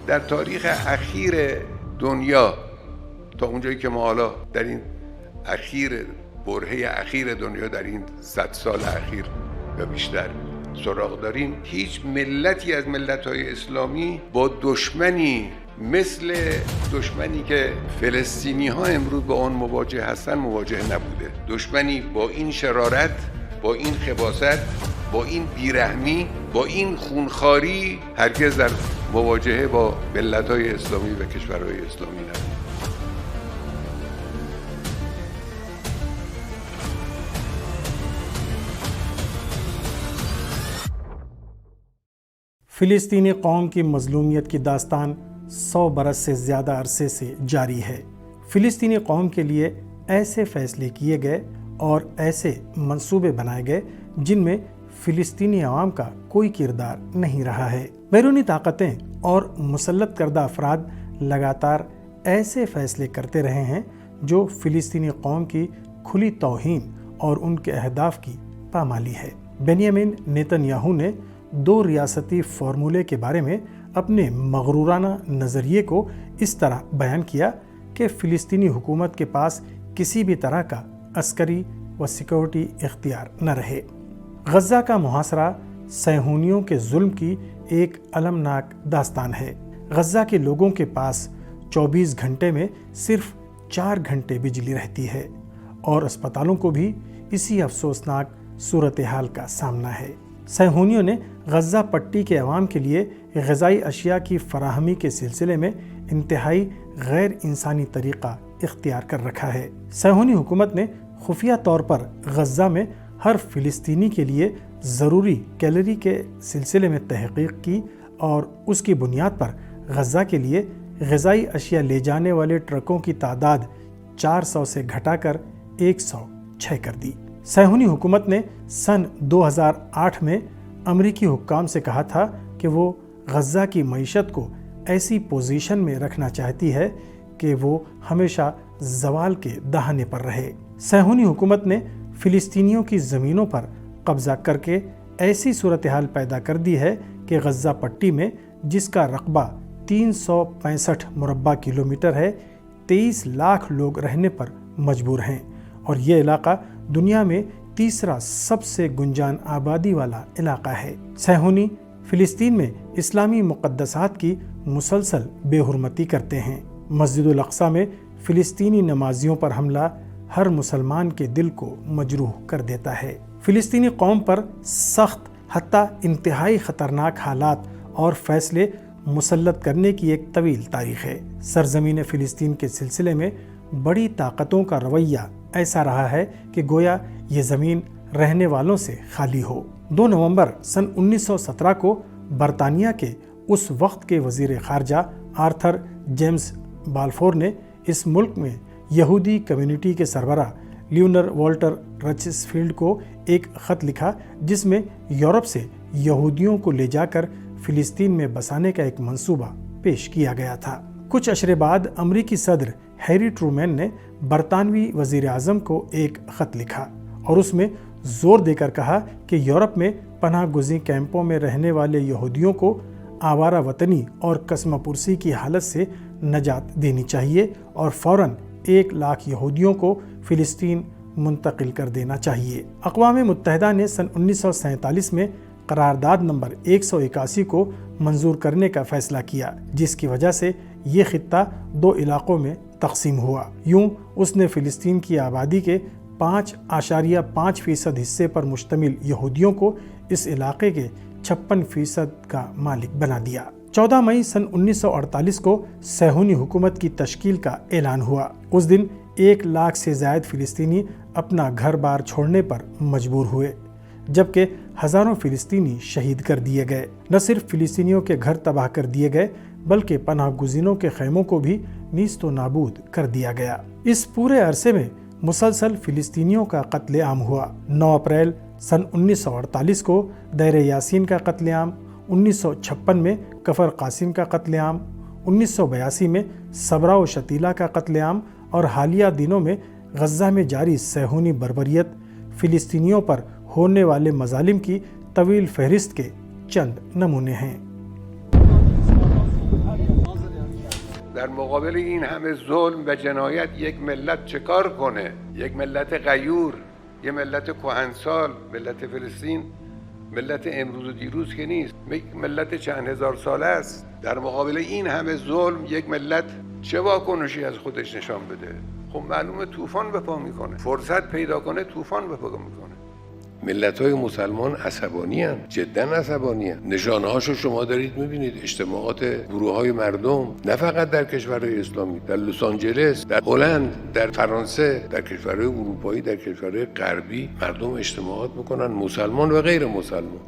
در تاریخ اخیر دنیا تا اونجایی که ما حالا در این برهه اخیر دنیا در این 100 سال اخیر یا بیشتر سراغ داریم، هیچ ملتی از ملت‌های اسلامی با دشمنی مثل دشمنی که فلسطینی‌ها امروز با آن مواجه هستن مواجه نبوده. دشمنی با این شرارت، با این خباثت، با این بیرحمی، با این خونخواری هرگز در مواجهه با ملت‌های اسلامی و کشورهای اسلامی نبود. فلسطینی قوم کی مظلومیت کی داستان 100 برس سے زیادہ عرصے سے جاری ہے۔ فلسطینی قوم کے لیے ایسے فیصلے کیے گئے اور ایسے منصوبے بنائے گئے جن میں فلسطینی عوام کا کوئی کردار نہیں رہا ہے۔ بیرونی طاقتیں اور مسلط کردہ افراد لگاتار ایسے فیصلے کرتے رہے ہیں جو فلسطینی قوم کی کھلی توہین اور ان کے اہداف کی پامالی ہے۔ بنیامین نیتن یاہو نے 2 ریاستی فارمولے کے بارے میں اپنے مغرورانہ نظریے کو اس طرح بیان کیا کہ فلسطینی حکومت کے پاس کسی بھی طرح کا عسکری و سیکورٹی اختیار نہ رہے۔ غزہ کا محاصرہ صہیونیوں کے ظلم کی ایک المناک داستان ہے۔ غزہ کے لوگوں کے پاس 24 گھنٹے میں صرف 4 گھنٹے بجلی رہتی ہے اور اسپتالوں کو بھی اسی افسوسناک صورتحال کا سامنا ہے۔ صہیونیوں نے غزہ پٹی کے عوام کے لیے غذائی اشیاء کی فراہمی کے سلسلے میں انتہائی غیر انسانی طریقہ اختیار کر رکھا ہے۔ صہیونی حکومت نے خفیہ طور پر غزہ میں ہر فلسطینی کے لیے ضروری کیلری کے سلسلے میں تحقیق کی اور اس کی بنیاد پر غزہ کے لیے غذائی اشیاء لے جانے والے ٹرکوں کی تعداد 400 سے گھٹا کر 106 کر دی۔ صہیونی حکومت نے سن 2008 میں امریکی حکام سے کہا تھا کہ وہ غزہ کی معیشت کو ایسی پوزیشن میں رکھنا چاہتی ہے کہ وہ ہمیشہ زوال کے دہانے پر رہے۔ صہیونی حکومت نے فلسطینیوں کی زمینوں پر قبضہ کر کے ایسی صورتحال پیدا کر دی ہے کہ غزہ پٹی میں جس کا رقبہ 365 مربع کلومیٹر ہے، 23 لاکھ لوگ رہنے پر مجبور ہیں اور یہ علاقہ دنیا میں تیسرا سب سے گنجان آبادی والا علاقہ ہے۔ صہیونی فلسطین میں اسلامی مقدسات کی مسلسل بے حرمتی کرتے ہیں۔ مسجد الاقصی میں فلسطینی نمازیوں پر حملہ ہر مسلمان کے دل کو مجروح کر دیتا ہے۔ فلسطینی قوم پر سخت حتیٰ انتہائی خطرناک حالات اور فیصلے مسلط کرنے کی ایک طویل تاریخ ہے۔ سرزمین فلسطین کے سلسلے میں بڑی طاقتوں کا رویہ ایسا رہا ہے کہ گویا یہ زمین رہنے والوں سے خالی ہو۔ 2 نومبر سن 1917 کو برطانیہ کے اس وقت کے وزیر خارجہ آرتھر جیمز بالفور نے اس ملک میں یہودی کمیونٹی کے سربراہ لیونر والٹر رچسفیلڈ کو ایک خط لکھا جس میں یورپ سے یہودیوں کو لے جا کر فلسطین میں بسانے کا ایک منصوبہ پیش کیا گیا تھا۔ کچھ عشرے بعد امریکی صدر ہیری ٹرومین نے برطانوی وزیر اعظم کو ایک خط لکھا اور اس میں زور دے کر کہا کہ یورپ میں پناہ گزین کیمپوں میں رہنے والے یہودیوں کو آوارہ وطنی اور قسمہ پرسی کی حالت سے نجات دینی چاہیے اور فوراً 1 لاکھ یہودیوں کو فلسطین منتقل کر دینا چاہیے۔ اقوام متحدہ نے سن 1947 میں قرارداد نمبر 181 کو منظور کرنے کا فیصلہ کیا، جس کی وجہ سے یہ خطہ 2 علاقوں میں تقسیم ہوا۔ یوں اس نے فلسطین کی آبادی کے 5.5% حصے پر مشتمل یہودیوں کو اس علاقے کے 56% کا مالک بنا دیا۔ 14 مئی سن 1948 کو صہیونی حکومت کی تشکیل کا اعلان ہوا۔ اس دن 1 لاکھ سے زائد فلسطینی اپنا گھر بار چھوڑنے پر مجبور ہوئے، جبکہ ہزاروں فلسطینی شہید کر دیے گئے۔ نہ صرف فلسطینیوں کے گھر تباہ کر دیے گئے بلکہ پناہ گزینوں کے خیموں کو بھی نیست و نابود کر دیا گیا۔ اس پورے عرصے میں مسلسل فلسطینیوں کا قتل عام ہوا۔ 9 اپریل سن 1948 کو دیر یاسین کا قتل عام، 1956 میں کفر قاسم کا قتل عام، 1982 میں صبرا و شتیلہ کا قتل عام اور حالیہ دنوں میں غزہ میں جاری صہیونی بربریت فلسطینیوں پر ہونے والے مظالم کی طویل فہرست کے چند نمونے ہیں۔ در مقابل این همه ظلم و جنایت یک ملت چه کار کنه؟ یک ملت غیور، یک ملت کهنسال، ملت فلسطین ملت امروز و دیروز که نیست، یک ملت چند هزار ساله است. در مقابل این همه ظلم یک ملت چه واکنشی از خودش نشان بده؟ خب معلومه طوفان به پا میکنه، فرصت پیدا کنه طوفان به پا میکنه. ملت‌های مسلمان عصبانی هستند، جدا عصبانی هستند. نشانه‌هاشو شما دارید می‌بینید، اجتماعات گروه‌های مردم، نه فقط در کشورهای اسلامی، در لس آنجلس، در هلند، در فرانسه، در کشورهای اروپایی، در کشورهای غربی مردم اجتماعات میکنن، مسلمان و غیر مسلمان.